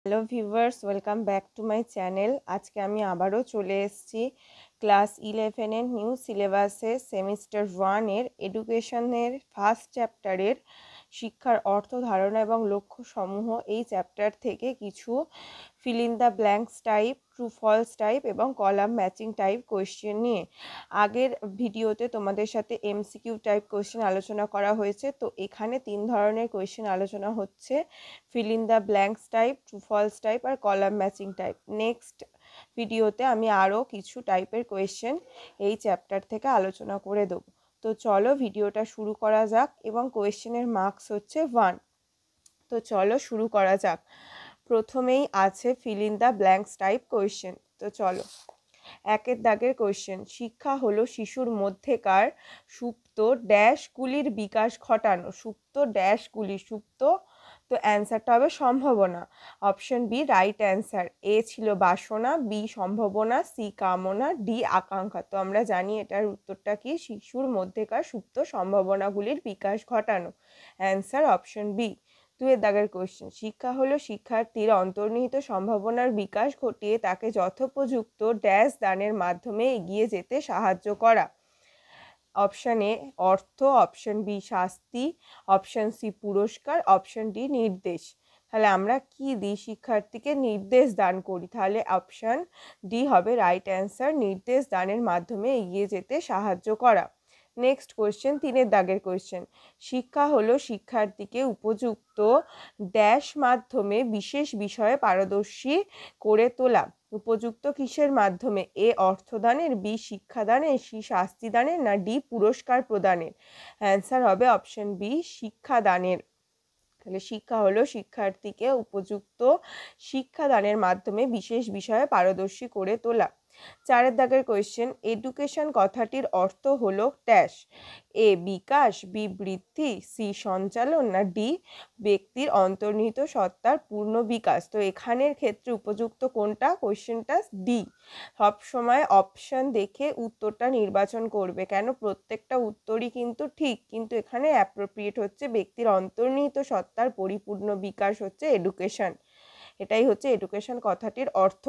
Hello viewers, welcome back to my channel. আজকে আমি আবারও চলে এসেছি ক্লাস 11-এর নিউ সিলেবাসের সেমিস্টার 1-এর এডুকেশনের ফার্স্ট চ্যাপ্টারের শিক্ষার অর্থ, ধারণা এবং লক্ষ্য সমূহ এই চ্যাপ্টার থেকে কিছু fill in the blanks type, true false type এবং কলাম ম্যাচিং টাইপ কোয়েশ্চেন নিয়ে। আগের ভিডিওতে তোমাদের সাথে এমসিকিউ টাইপ কোয়েশ্চেন আলোচনা করা হয়েছে, তো এখানে 3 ধরনের কোয়েশ্চেন আলোচনা হচ্ছে: fill in the blanks type, true false type আর কলাম ম্যাচিং টাইপ। নেক্সট ভিডিওতে আমি আরও কিছু টাইপের কোয়েশ্চেন এই চ্যাপ্টার থেকে আলোচনা করে দেবো। তো চলো ভিডিওটা শুরু করা যাক, এবং কোয়েশ্চেনের মার্কস হচ্ছে 1। তো চলো শুরু করা যাক। প্রথমেই আছে feel in the blanks type question. তো চলো, 1-এর দাগের কোয়েশ্চেন: শিক্ষা হলো শিশুর মধ্যেকার সুপ্ত ড্যাশগুলির বিকাশ ঘটানো। সুপ্ত ড্যাশগুলি, সুপ্ত, তো অ্যান্সারটা হবে সম্ভাবনা। Option B right answer. A ছিল বাসনা, বি সম্ভাবনা, সি কামনা, ডি আকাঙ্ক্ষা। তো আমরা জানি এটার উত্তরটা কি, শিশুর মধ্যেকার সুপ্ত সম্ভাবনাগুলির বিকাশ ঘটানো। Answer option B. 2-এর দাগের কোয়েশ্চেন: শিক্ষা হলো শিক্ষার্থীর অন্তর্নিহিত সম্ভাবনার বিকাশ ঘটিয়ে তাকে যথোপযুক্ত ড্যাশ দানের মাধ্যমে এগিয়ে যেতে সাহায্য করা। অপশন এ অর্থ, অপশন বি শাস্তি, অপশন সি পুরস্কার, অপশন ডি নির্দেশ। তাহলে আমরা কি দিই, শিক্ষার্থীকে নির্দেশ দান করি, তাহলে অপশন ডি হবে রাইট অ্যান্সার, নির্দেশ দানের মাধ্যমে এগিয়ে যেতে সাহায্য করা। নেক্সট কোয়েশ্চেন, 3-এর দাগের কোয়েশ্চেন: শিক্ষা হলো শিক্ষার্থীকে উপযুক্ত ড্যাশ মাধ্যমে বিশেষ বিষয়ে পারদর্শী করে তোলা। উপযুক্ত কিসের মাধ্যমে? এ অর্থদানের, বি শিক্ষাদানের, সি শাস্তিদানের, না ডি পুরস্কার প্রদানের। অ্যান্সার হবে অপশন বি শিক্ষাদানের। তাহলে শিক্ষা হলো শিক্ষার্থীকে উপযুক্ত শিক্ষাদানের মাধ্যমে বিশেষ বিষয়ে পারদর্শী করে তোলা। 4-এর দাগের কোয়েশ্চেন: এডুকেশন কথাটির অর্থ হলো ড্যাশ। এ বিকাশ, বি বৃদ্ধি, সি সঞ্চালন, না ডি ব্যক্তির অন্তর্নিহিত সত্তার পূর্ণ বিকাশ। তো এখানের ক্ষেত্রে উপযুক্ত কোনটা? কোয়েশ্চেনটা ডি। সবসময় অপশন দেখে উত্তরটা নির্বাচন করবে, কেন প্রত্যেকটা উত্তরই কিন্তু ঠিক, কিন্তু এখানে অ্যাপ্রোপ্রিয়েট হচ্ছে ব্যক্তির অন্তর্নিহিত সত্তার পরিপূর্ণ বিকাশ হচ্ছে এডুকেশন। এটাই হচ্ছে এডুকেশন কথাটির অর্থ।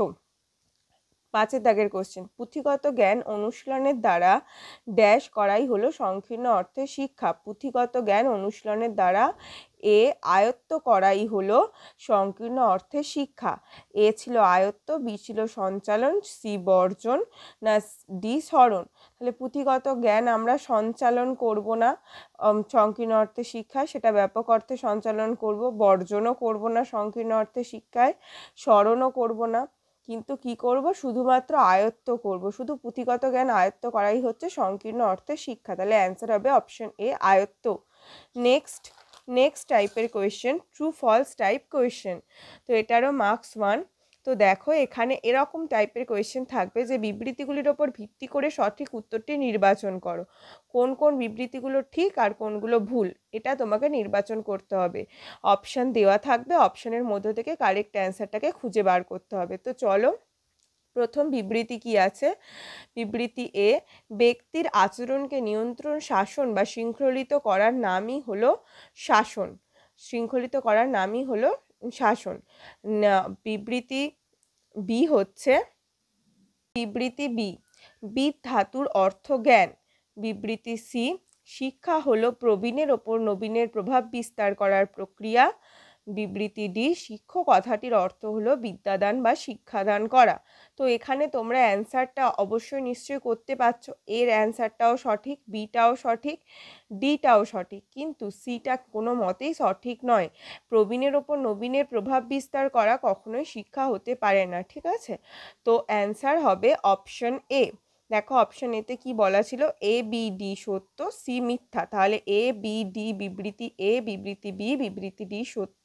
5-এর দাগের কোশ্চেন: পুঁথিগত জ্ঞান অনুশীলনের দ্বারা ড্যাশ করাই হলো সংকীর্ণ অর্থে শিক্ষা। পুঁথিগত জ্ঞান অনুশীলনের দ্বারা এ আয়ত্ত করাই হলো সংকীর্ণ অর্থে শিক্ষা। এ ছিল আয়ত্ত, বি ছিল সঞ্চালন, সি বর্জন, না ডি স্মরণ। তাহলে পুঁথিগত জ্ঞান আমরা সঞ্চালন করব না সংকীর্ণ অর্থে শিক্ষায়, সেটা ব্যাপক অর্থে সঞ্চালন করব। বর্জনও করব না সংকীর্ণ অর্থে শিক্ষায়, স্মরণও করব না, কিন্তু কি করব, শুধুমাত্র আয়ত্ত করব। শুধু পুঁথিগত জ্ঞান আয়ত্ত করাই হচ্ছে সংকীর্ণ অর্থে শিক্ষা। তাহলে অ্যান্সার হবে অপশন এ আয়ত্ত। নেক্সট টাইপের question, true false type question. তো এটারও মার্কস 1। তো দেখো, এখানে এরকম টাইপের কোয়েশ্চেন থাকবে যে বিবৃতিগুলির ওপর ভিত্তি করে সঠিক উত্তরটি নির্বাচন করো। কোন কোন বিবৃতিগুলো ঠিক আর কোনগুলো ভুল, এটা তোমাকে নির্বাচন করতে হবে। অপশান দেওয়া থাকবে, অপশানের মধ্য থেকে কারেক্ট অ্যান্সারটাকে খুঁজে বার করতে হবে। তো চলো, প্রথম বিবৃতি কি আছে? বিবৃতি এ: ব্যক্তির আচরণকে নিয়ন্ত্রণ, শাসন বা শৃঙ্খলিত করার নামই হলো শাসন। শৃঙ্খলিত করার নামই হলো শাসন। বিবৃতি বি হচ্ছে বিবৃতি বি: বিদ ধাতুর অর্থ জ্ঞান। বিবৃতি সি: শিক্ষা হলো প্রবীণের ওপর নবীনের প্রভাব বিস্তার করার প্রক্রিয়া। বিবৃতি ডি: শিক্ষক কথাটির অর্থ হলো বিদ্যাদান বা শিক্ষাদান করা। তো এখানে তোমরা অ্যান্সারটা অবশ্যই নিশ্চয়ই করতে পারছো। এর অ্যান্সারটাও সঠিক, বিটাও সঠিক, ডিটাও সঠিক, কিন্তু সিটা কোনো মতেই সঠিক নয়। প্রবীণের ওপর নবীনের প্রভাব বিস্তার করা কখনোই শিক্ষা হতে পারে না, ঠিক আছে? তো অ্যান্সার হবে অপশন এ। দেখো অপশন এতে কি বলা ছিল, এ বি ডি সত্য, সি মিথ্যা। তাহলে এ বি ডি, বিবৃতি এ, বিবৃতি বি, বিবৃতি ডি সত্য,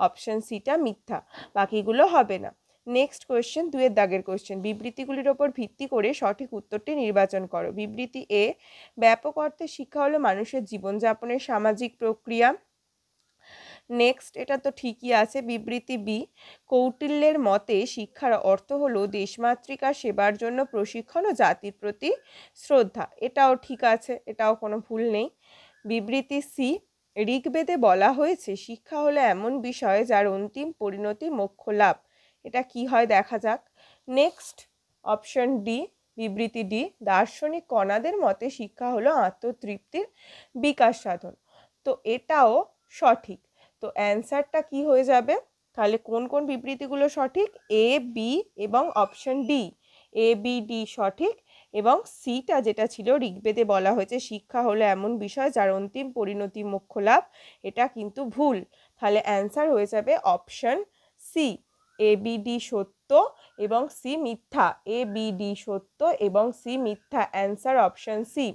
অপশন সিটা মিথ্যা, বাকিগুলো হবে না। নেক্সট কোয়েশ্চেন, 2-এর দাগের কোয়েশ্চেন: বিবৃতিগুলির ওপর ভিত্তি করে সঠিক উত্তরটি নির্বাচন করো। বিবৃতি এ: ব্যাপক অর্থে শিক্ষা হলো মানুষের জীবনযাপনের সামাজিক প্রক্রিয়া। নেক্সট, এটা তো ঠিকই আছে। বিবৃতি বি: কৌটিল্যের মতে শিক্ষার অর্থ হলো দেশমাতৃকা সেবার জন্য প্রশিক্ষণ ও জাতির প্রতি শ্রদ্ধা। এটাও ঠিক আছে, এটাও কোনো ভুল নেই। বিবৃতি সি: ঋগ্বেদে বলা হয়েছে শিক্ষা হলো এমন বিষয় যার অন্তিম পরিণতি মোক্ষ লাভ। এটা কি হয় দেখা যাক। নেক্সট অপশন ডি, বিবৃতি ডি, দার্শনিক কণাদের মতে শিক্ষা হলো আত্মতৃপ্তির বিকাশ সাধন। তো এটাও সঠিক। তো অ্যান্সারটা কি হয়ে যাবে? তাহলে কোন কোন বিবৃতিগুলো সঠিক? এ, বি এবং অপশন ডি। এ, বি, ডি সঠিক এবং সিটা যেটা ছিল ঋগ্বেদে বলা হয়েছে শিক্ষা হলো এমন বিষয় যার অন্তিম পরিণতি মোক্ষ লাভ, এটা কিন্তু ভুল। তাহলে অ্যান্সার হয়ে যাবে option C. A, B, D সত্য এবং সি মিথ্যা। এ, বি, ডি সত্য এবং সি মিথ্যা। Answer option C.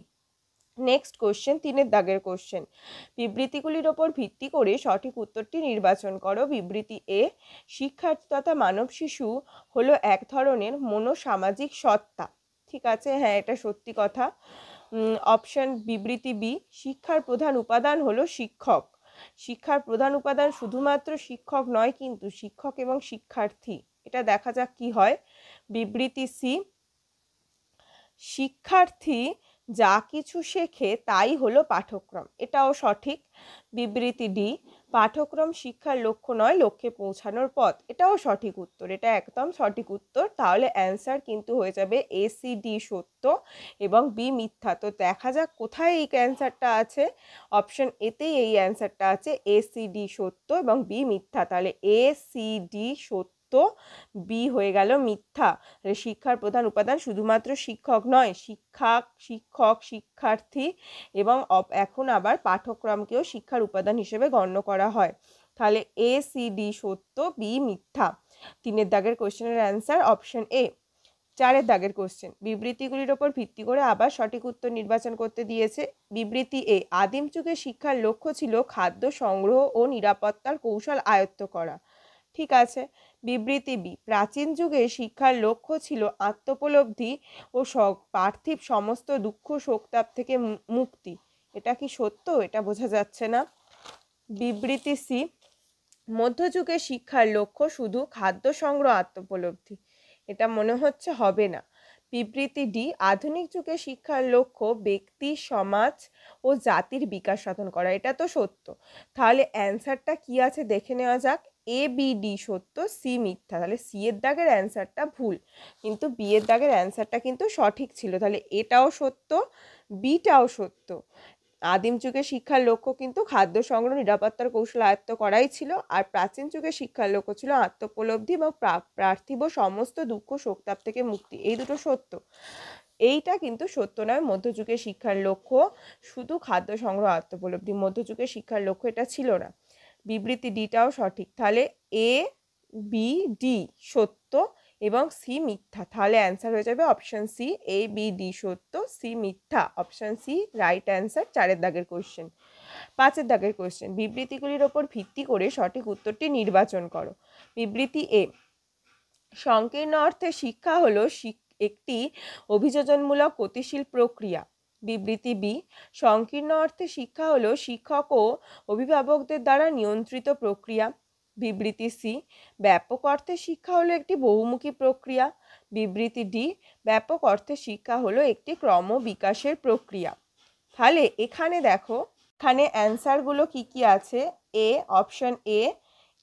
Next question, 3 দাগের কোশ্চেন। বিবৃতিগুলির ওপর ভিত্তি করে সঠিক উত্তরটি নির্বাচন করো। বিবৃতি এ, শিক্ষার্থী তথা মানব শিশু হলো এক ধরনের মনোসামাজিক সত্তা। ঠিক আছে, হ্যাঁ এটা সত্যি কথা। অপশন বিবৃতি বি, শিক্ষার প্রধান উপাদান হলো শিক্ষক। শিক্ষার প্রধান উপাদান শুধুমাত্র শিক্ষক নয়, কিন্তু শিক্ষক এবং শিক্ষার্থী। এটা দেখা যাক কি হয়। বিবৃতি সি, শিক্ষার্থী যা কিছু শেখে তাই হলো পাঠ্যক্রম। এটাও সঠিক। বিবৃতি ডি, পাঠ্যক্রম শিক্ষার লক্ষ্য নয়, লক্ষ্যে পৌঁছানোর পথ। এটাও সঠিক উত্তর, এটা একদম সঠিক উত্তর। তাহলে অ্যান্সার কিন্তু হয়ে যাবে এ, সি, ডি সত্য এবং বি মিথ্যা। তো দেখা যাক কোথায় এই অ্যান্সারটা আছে। অপশন এতেই এই অ্যান্সারটা আছে, এ, সি, ডি সত্য এবং বি মিথ্যা। তাহলে এ, সি, ডি সত্য, বি হয়ে গেল মিথ্যা। শিক্ষার প্রধান উপাদান শুধুমাত্র শিক্ষক নয়, শিক্ষক, শিক্ষার্থী এবং এখন আবার পাঠ্যক্রমকেও শিক্ষার উপাদান হিসেবে গণ্য করা হয়। তাহলে এ, সি, ডি সত্য, বি মিথ্যা। 3 দাগের কোশ্চেনের অ্যান্সার অপশন এ। 4 দাগের কোশ্চেন, বিবৃতিগুলির ওপর ভিত্তি করে আবার সঠিক উত্তর নির্বাচন করতে দিয়েছে। বিবৃতি এ, আদিম যুগে শিক্ষার লক্ষ্য ছিল খাদ্য সংগ্রহ ও নিরাপত্তার কৌশল আয়ত্ত করা। ঠিক আছে। বিবৃতি বি, প্রাচীন যুগে শিক্ষার লক্ষ্য ছিল আত্মোপলব্ধি ও পার্থিব সমস্ত দুঃখ শোকতাপ থেকে মুক্তি। এটা কি সত্য? এটা বোঝা যাচ্ছে না। বিবৃতি সি, মধ্যযুগে শিক্ষার লক্ষ্য শুধু খাদ্য সংগ্রহ আত্মোপলব্ধি। এটা মনে হচ্ছে হবে না। বিবৃতি ডি, আধুনিক যুগে শিক্ষার লক্ষ্য ব্যক্তি, সমাজ ও জাতির বিকাশ সাধন করা। এটা তো সত্য। তাহলে অ্যান্সারটা কি আছে দেখে নেওয়া যাক। এ, বি, ডি সত্য, সি মিথ্যা। তাহলে সি এর দাগের অ্যান্সারটা ভুল, কিন্তু বি এর দাগের অ্যান্সারটা কিন্তু সঠিক ছিল। তাহলে এটাও সত্য, বিটাও সত্য। আদিম যুগে শিক্ষার লক্ষ্য কিন্তু খাদ্য সংগ্রহ, নিরাপত্তার কৌশল আয়ত্ত করাই ছিল, আর প্রাচীন যুগে শিক্ষার লক্ষ্য ছিল আত্মোপলব্ধি এবং পার্থিব সমস্ত দুঃখ শোকতাপ থেকে মুক্তি। এই দুটো সত্য। এইটা কিন্তু সত্য নয়, মধ্যযুগে শিক্ষার লক্ষ্য শুধু খাদ্য সংগ্রহ, আত্মোপলব্ধি। মধ্যযুগে শিক্ষার লক্ষ্য এটা ছিল না। বিবৃতি ডিটাও সঠিক। তাহলে এ, বি, ডি সত্য এবং সি মিথ্যা। তাহলে অ্যান্সার হয়ে যাবে option C, A, B, D সত্য, সি মিথ্যা। Option C right answer. 4 দাগের কোশ্চেন। 5 দাগের কোশ্চেন, বিবৃতিগুলির ওপর ভিত্তি করে সঠিক উত্তরটি নির্বাচন করো। বিবৃতি এ, সংকীর্ণ অর্থে শিক্ষা হলো একটি অভিযোজনমূলক গতিশীল প্রক্রিয়া। বিবৃতি বি, সংকীর্ণ অর্থে শিক্ষা হলো শিক্ষক ও অভিভাবকদের দ্বারা নিয়ন্ত্রিত প্রক্রিয়া। বিবৃতি সি, ব্যাপক অর্থে শিক্ষা হলো একটি বহুমুখী প্রক্রিয়া। বিবৃতি ডি, ব্যাপক অর্থে শিক্ষা হলো একটি ক্রমবিকাশের প্রক্রিয়া। তাহলে এখানে দেখো, এখানে অ্যান্সারগুলো কি কি আছে। এ, অপশন এ,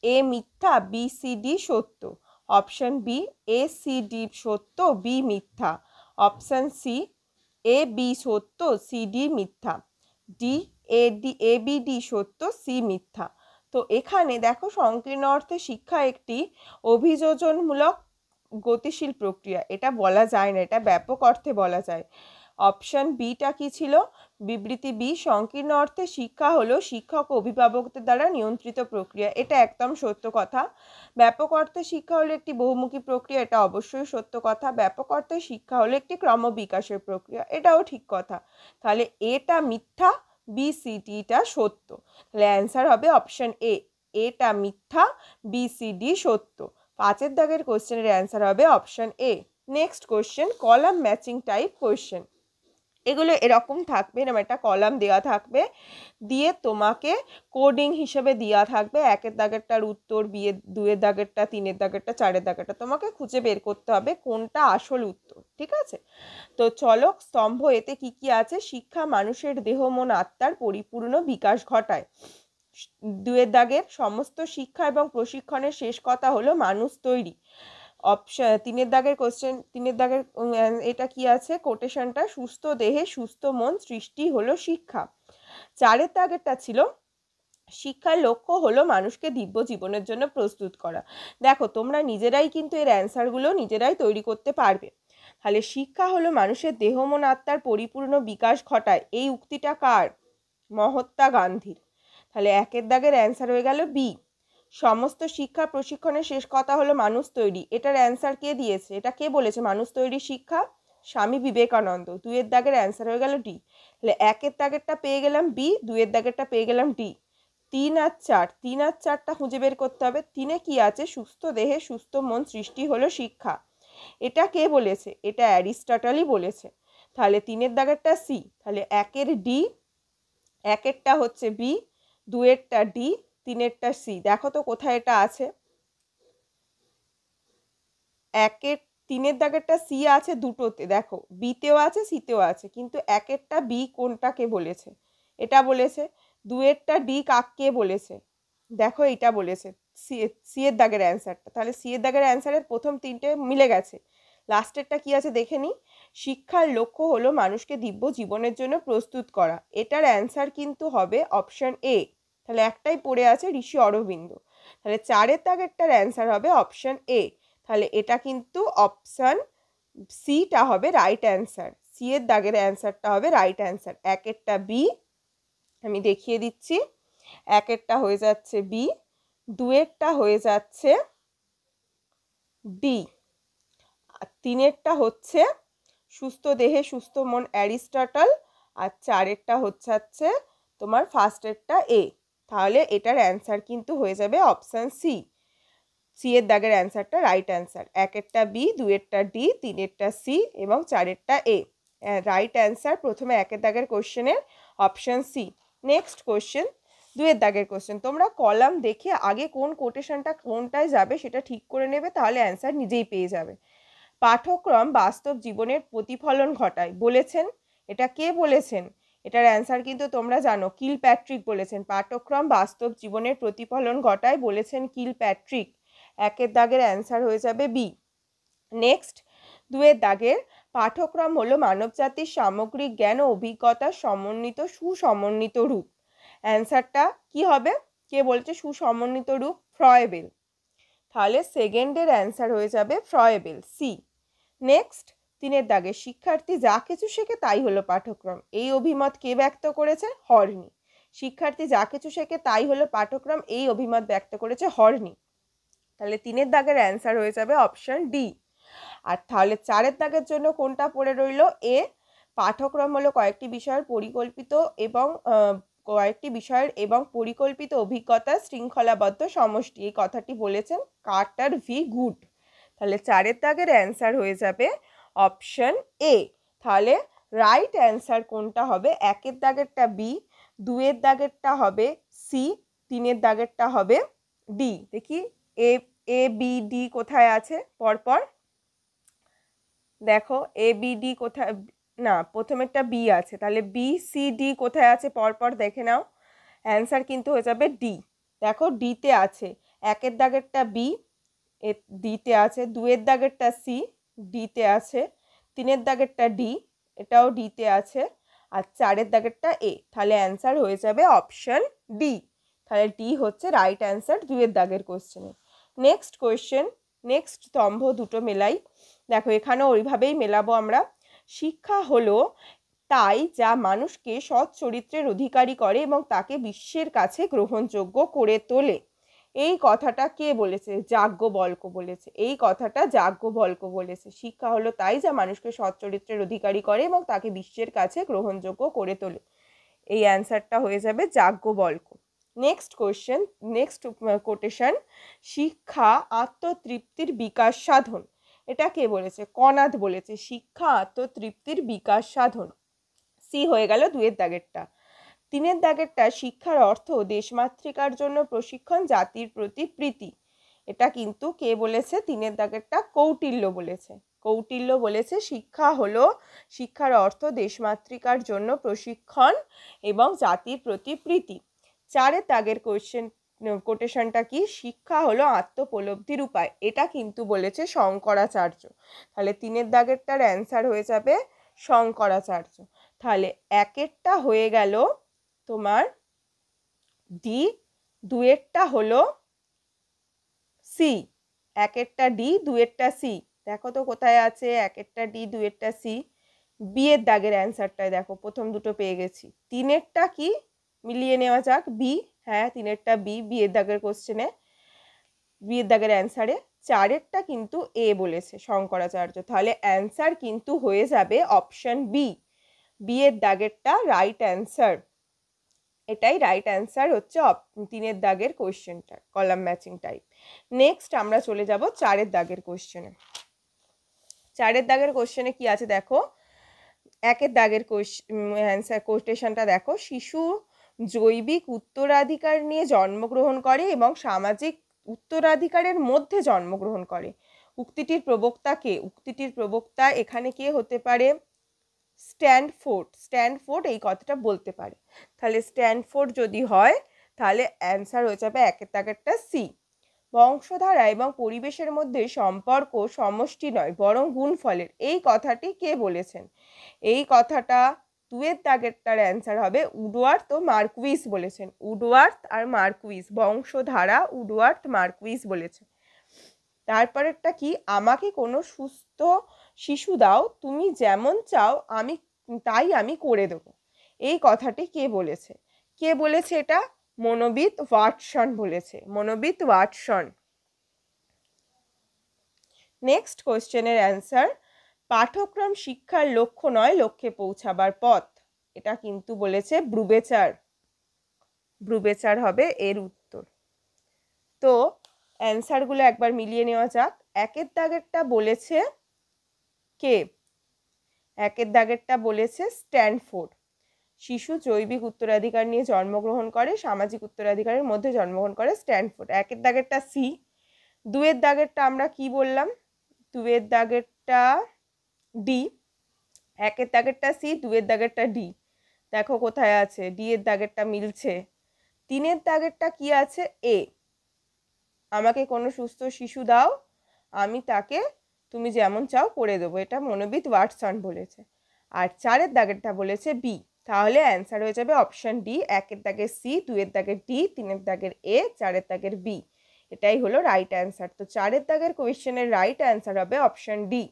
এ মিথ্যা, বি, সি, ডি সত্য। অপশন বি, এ, সি, ডি সত্য, বি মিথ্যা। অপশন সি, এ, বি সত্য, সি, ডি মিথ্যা। ডি, এ, বি, ডি সত্য, সি মিথ্যা। তো এখানে দেখো, সংকীর্ণ অর্থে শিক্ষা একটি অভিযোজনমূলক গতিশীল প্রক্রিয়া, এটা বলা যায় না, এটা ব্যাপক অর্থে বলা যায়। অপশন বিটা কি ছিল? বিবৃতি বি, সংকীর্ণ অর্থে শিক্ষা হলো শিক্ষক ও অভিভাবকদের দ্বারা নিয়ন্ত্রিত প্রক্রিয়া। এটা একদম সত্য কথা। ব্যাপক অর্থে শিক্ষা হলো একটি বহুমুখী প্রক্রিয়া। এটা অবশ্যই সত্য কথা। ব্যাপক অর্থে শিক্ষা হলো একটি ক্রমবিকাশের প্রক্রিয়া। এটাও ঠিক কথা। তাহলে এটা মিথ্যা, বি, সি, ডিটা সত্য। তাহলে অ্যান্সার হবে অপশন এ, এটা মিথ্যা, বি, সি, ডি সত্য। 5 দাগের কোশ্চেনের অ্যান্সার হবে option A. Next question, column matching type question. এগুলো এরকম থাকবে, এরকম একটা কলাম দেওয়া থাকবে, দিয়ে তোমাকে কোডিং হিসেবে দেওয়া থাকবে। 1 দাগেরটার উত্তর, 2 দাগেরটা, 3 দাগেরটা, 4 দাগেরটা। তোমাকে খুঁজে বের করতে হবে কোনটা আসল উত্তর। ঠিক আছে? তো চলক স্তম্ভ এতে কি কি আছে? শিক্ষা মানুষের দেহ মন আত্মার পরিপূর্ণ বিকাশ ঘটায়। 2 দাগের সমস্ত শিক্ষা এবং প্রশিক্ষণের শেষ কথা হলো মানুষ তৈরি। অপশন 3 দাগের কোশ্চেন, 3 দাগের এটা কি আছে কোটেশনটা? সুস্থ দেহে সুস্থ মন সৃষ্টি হলো শিক্ষা। 4 দাগেরটা ছিল শিক্ষার লক্ষ্য হলো মানুষকে দিব্য জীবনের জন্য প্রস্তুত করা। দেখো তোমরা নিজেরাই কিন্তু এর অ্যান্সারগুলো নিজেরাই তৈরি করতে পারবে। তাহলে শিক্ষা হলো মানুষের দেহ মন আত্মার পরিপূর্ণ বিকাশ ঘটায়, এই উক্তিটা কার? মহাত্মা গান্ধীর। তাহলে 1 দাগের অ্যান্সার হয়ে গেল বি। সমস্ত শিক্ষা প্রশিক্ষণের শেষ কথা হলো মানুষ তৈরি, এটার অ্যান্সার কে দিয়েছে? এটা কে বলেছে মানুষ তৈরি শিক্ষা? স্বামী বিবেকানন্দ। 2 দাগের অ্যান্সার হয়ে গেল ডি। তাহলে 1 দাগেরটা পেয়ে গেলাম বি, 2 দাগেরটা পেয়ে গেলাম ডি। 3 আর 4, 3 আর 4টা খুঁজে বের করতে হবে। 3-এ কি আছে? সুস্থ দেহে সুস্থ মন সৃষ্টি হলো শিক্ষা। এটা কে বলেছে? এটা অ্যারিস্টটলই বলেছে। তাহলে 3 দাগেরটা সি। তাহলে 1 ডি, 1টা হচ্ছে বি, 2টা ডি, 3টা সি। দেখো তো কোথায় এটা আছে? 3 দাগেরটা সি আছে দুটোতে, দেখো বিতেও আছে সিতেও আছে, কিন্তু 1টা বি কোনটাকে বলেছে? এটা বলেছে। 2টা ডি কাকে বলেছে? দেখো এটা বলেছে সি এর দাগের অ্যান্সারটা। তাহলে সি এর দাগের অ্যান্সারের প্রথম 3টে মিলে গেছে। লাস্টেরটা কি আছে দেখে নি? শিক্ষার লক্ষ্য হলো মানুষকে দিব্য জীবনের জন্য প্রস্তুত করা, এটার অ্যান্সার কিন্তু হবে অপশন এ। তাহলে একটাই পড়ে আছে ঋষি অরবিন্দ। তাহলে 4 দাগেরটার অ্যান্সার হবে অপশন এ। তাহলে এটা কিন্তু অপশন সিটা হবে রাইট অ্যান্সার। সি এর দাগের অ্যান্সারটা হবে রাইট অ্যান্সার। 1টা বি, আমি দেখিয়ে দিচ্ছি। 1টা হয়ে যাচ্ছে বি, 2টা হয়ে যাচ্ছে ডি, আর 3টা হচ্ছে সুস্থ দেহে সুস্থ মন অ্যারিস্টটল, আর 4টা হচ্ছে তোমার ফার্স্টেরটা এ। তাহলে এটার অ্যান্সার কিন্তু হয়ে যাবে অপশন সি। সি এর দাগের অ্যান্সারটা রাইট অ্যান্সার। 1টা বি, 2টা ডি, 3টা সি এবং 4টা এ। রাইট অ্যান্সার প্রথমে 1 দাগের কোশ্চেনের অপশন সি। নেক্সট কোশ্চেন 2 দাগের কোশ্চেন। তোমরা কলাম দেখে আগে কোন কোটেশনটা কোনটায় যাবে সেটা ঠিক করে নেবে, তাহলে অ্যান্সার নিজেই পেয়ে যাবে। পাঠ্যক্রম বাস্তব জীবনের প্রতিফলন ঘটায় বলেছেন, এটা কে বলেছেন? এটার অ্যান্সার কিন্তু তোমরা জানো, কিলপ্যাট্রিক বলেছেন। পাঠ্যক্রম বাস্তব জীবনের প্রতিফলন ঘটায় বলেছেন কিলপ্যাট্রিক। 1 দাগের অ্যান্সার হয়ে যাবে বি। নেক্সট 2 দাগের পাঠ্যক্রম হলো মানবজাতির সামগ্রিক জ্ঞান ও অভিজ্ঞতার সমন্বিত সুসমন্বিত রূপ। অ্যান্সারটা কি হবে? কে বলছে সুসমন্বিত রূপ? ফ্রয়েবেল। তাহলে সেকেন্ডের অ্যান্সার হয়ে যাবে ফ্রয়েবেল, সি। নেক্সট 3 দাগে শিক্ষার্থী যা কিছু শেখে তাই হলো পাঠ্যক্রম, এই অভিমত কে ব্যক্ত করেছে? হর্নি। শিক্ষার্থী যা কিছু শেখে তাই হলো পাঠ্যক্রম, এই অভিমত ব্যক্ত করেছে হর্নি। তাহলে 3 দাগের অ্যান্সার হয়ে যাবে অপশন ডি। আর তাহলে 4 দাগের জন্য কোনটা পড়ে রইল? এ। পাঠ্যক্রম হলো কয়েকটি বিষয়ের পরিকল্পিত অভিজ্ঞতার শৃঙ্খলাবদ্ধ সমষ্টি, এই কথাটি বলেছেন কার্টার ভি গুড। তাহলে 4 দাগের অ্যান্সার হয়ে যাবে অপশন এ। তাহলে রাইট অ্যান্সার কোনটা হবে? 1 দাগেরটা বি, 2 দাগেরটা হবে সি, 3 দাগেরটা হবে ডি। দেখি এ এ বি ডি কোথায় আছে পরপর? দেখো এ বি ডি কোথায়? না, প্রথমেরটা বি আছে, তাহলে বি সি ডি কোথায় আছে পরপর দেখে নাও। অ্যান্সার কিন্তু হয়ে যাবে ডি। দেখো ডিতে আছে। 1 দাগেরটা বি, ডিতে আছে। 2 দাগেরটা সি, ডিতে আছে। 3 দাগেরটা ডি, এটাও ডিতে আছে। আর 4 দাগেরটা এ। তাহলে অ্যান্সার হয়ে যাবে অপশন ডি। তাহলে ডি হচ্ছে রাইট অ্যান্সার 2 দাগের কোশ্চেনে। নেক্সট কোয়েশ্চেন, নেক্সট স্তম্ভ দুটো মেলাই। দেখো এখানেও ওইভাবেই মেলাবো আমরা। শিক্ষা হলো তাই যা মানুষকে সৎ চরিত্রের অধিকারী করে এবং তাকে বিশ্বের কাছে গ্রহণযোগ্য করে তোলে, এই কথাটা কে বলেছে? যাজ্ঞবল্ক্য বলেছে। এই কথাটা যাজ্ঞবল্ক্য বলেছে। শিক্ষা হলো তাই যা মানুষকে সৎ চরিত্রের অধিকারী করে এবং তাকে বিশ্বের কাছে গ্রহণযোগ্য করে তোলে, এই অ্যান্সারটা হয়ে যাবে Yajnavalkya. Next question, next quotation, শিক্ষা আত্মতৃপ্তির বিকাশ সাধন, এটা কে বলেছে? কনাদ বলেছে। শিক্ষা আত্মতৃপ্তির বিকাশ সাধন, সি হয়ে গেল 2 দাগেরটা। 3 দাগেরটা শিক্ষার অর্থ দেশমাতৃকার জন্য প্রশিক্ষণ, জাতির প্রতি প্রীতি, এটা কিন্তু কে বলেছে? 3 দাগেরটা কৌটিল্য বলেছে। কৌটিল্য বলেছে শিক্ষার অর্থ দেশমাতৃকার জন্য প্রশিক্ষণ এবং জাতির প্রতি প্রীতি। 4 দাগের কোটেশনটা কি? শিক্ষা হলো আত্মোপলব্ধির উপায়। এটা কিন্তু বলেছে শঙ্করাচার্য। তাহলে 3 দাগেরটার অ্যান্সার হয়ে যাবে শঙ্করাচার্য। তাহলে 1-এরটা হয়ে গেল তোমার ডি, 2-এরটা হলো সি। 1-এরটা ডি, 2-এরটা সি। দেখো তো কোথায় আছে 1-এরটা ডি, 2-এরটা সি। বি এর দাগের অ্যান্সারটাই দেখো, প্রথম দুটো পেয়ে গেছি। 3-এরটা কি মিলিয়ে নেওয়া যাক, বি। হ্যাঁ 3-এরটা বি, বি এর দাগের কোশ্চেনে, বি এর দাগের অ্যান্সারে। 4-এরটা কিন্তু এ বলেছে শঙ্করাচার্য। তাহলে অ্যান্সার কিন্তু হয়ে যাবে অপশন বি, বি এর দাগেরটা রাইট অ্যান্সার। এটাই রাইট অ্যান্সার হচ্ছে 3-এর দাগের কোশ্চেনটা, কলাম ম্যাচিং টাইপ। নেক্সট আমরা চলে যাব 4-এর দাগের কোশ্চেনে। 4-এর দাগের কোশ্চেনে কি আছে দেখো, 1-এর দাগের অ্যান্সার কোটেশনটা দেখো, শিশু জৈবিক উত্তরাধিকার নিয়ে জন্মগ্রহণ করে এবং সামাজিক উত্তরাধিকারের মধ্যে জন্মগ্রহণ করে। উক্তিটির প্রবক্তা কে? উক্তিটির প্রবক্তা এখানে কে হতে পারে? স্ট্যানফোর্ড এই কথাটা বলতে পারে। তাহলে স্ট্যানফোর্ড যদি হয় তাহলে অ্যান্সার হয়ে যাবে 1-এর দাগেরটা সি। বংশধারা এবং পরিবেশের মধ্যে সম্পর্ক সমষ্টি নয় বরং গুণফলের, এই কথাটি কে বলেছেন? এই কথাটা 2-এর দাগেরটার অ্যান্সার হবে উডওয়ার্থ ও মার্কুইস বলেছেন। উডওয়ার্থ আর মার্কুইস, বংশধারা উডওয়ার্থ মার্কুইস বলেছেন। তারপরেরটা কি? আমাকে কোনো সুস্থ শিশু দাও, তুমি যেমন চাও আমি করে দেবো, এই কথাটি কে বলেছে? কে বলেছে এটা? মনোবিদ ওয়াটসন বলেছে, মনোবিদ ওয়াটসন। নেক্সট কোশ্চেনের অ্যান্সার, পাঠ্যক্রম শিক্ষার লক্ষ্য নয় লক্ষ্যে পৌঁছাবার পথ, এটা কিন্তু বলেছে ব্রুবেচার। ব্রুবেচার হবে এর উত্তর। তো অ্যান্সারগুলো একবার মিলিয়ে নেওয়া যাক। 1-এর দাগেরটা বলেছে কে? 1-এর দাগেরটা বলেছে স্ট্যানফোর্ড। শিশু জৈবিক উত্তরাধিকার নিয়ে জন্মগ্রহণ করে, সামাজিক উত্তরাধিকারের মধ্যে জন্মগ্রহণ করে, স্ট্যানফোর্ড। 1-এর দাগেরটা সি। 2-এর দাগেরটা আমরা কি বললাম? 2-এর দাগেরটা ডি। 1-এর দাগেরটা সি, 2-এর দাগেরটা ডি। দেখো কোথায় আছে, ডি এর দাগেরটা মিলছে। 3-এর দাগেরটা কি আছে? এ, আমাকে কোনো সুস্থ শিশু দাও, আমি তাকে তুমি যেমন চাও করে দেবো, এটা মনোবিদ ওয়াটসন বলেছে। আর 4-এর দাগেরটা বলেছে বি। তাহলে অ্যান্সার হয়ে যাবে অপশন ডি, 1-এর দাগের সি, 2-এর দাগের ডি, 3-এর দাগের এ, 4-এর দাগের বি। এটাই হলো রাইট অ্যান্সার। তো 4-এর দাগের কোয়েশ্চেনের রাইট অ্যান্সার হবে অপশন ডি।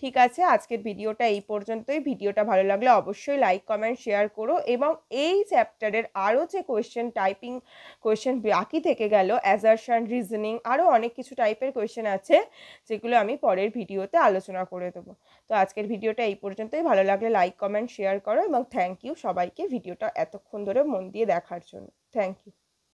ঠিক আছে, আজকের ভিডিওটা এই পর্যন্তই। ভিডিওটা ভালো লাগলে অবশ্যই লাইক কমেন্ট শেয়ার করো, এবং এই চ্যাপ্টারের আরও যে কোয়েশ্চেন বাকি থেকে গেল, অ্যাসারশন, রিজনিং, আরও অনেক কিছু টাইপের কোয়েশ্চেন আছে যেগুলো আমি পরের ভিডিওতে আলোচনা করে দেবো। তো আজকের ভিডিওটা এই পর্যন্তই। ভালো লাগলে লাইক কমেন্ট শেয়ার করো, এবং থ্যাংক ইউ সবাইকে ভিডিওটা এতক্ষণ ধরে মন দিয়ে দেখার জন্য। Thank you.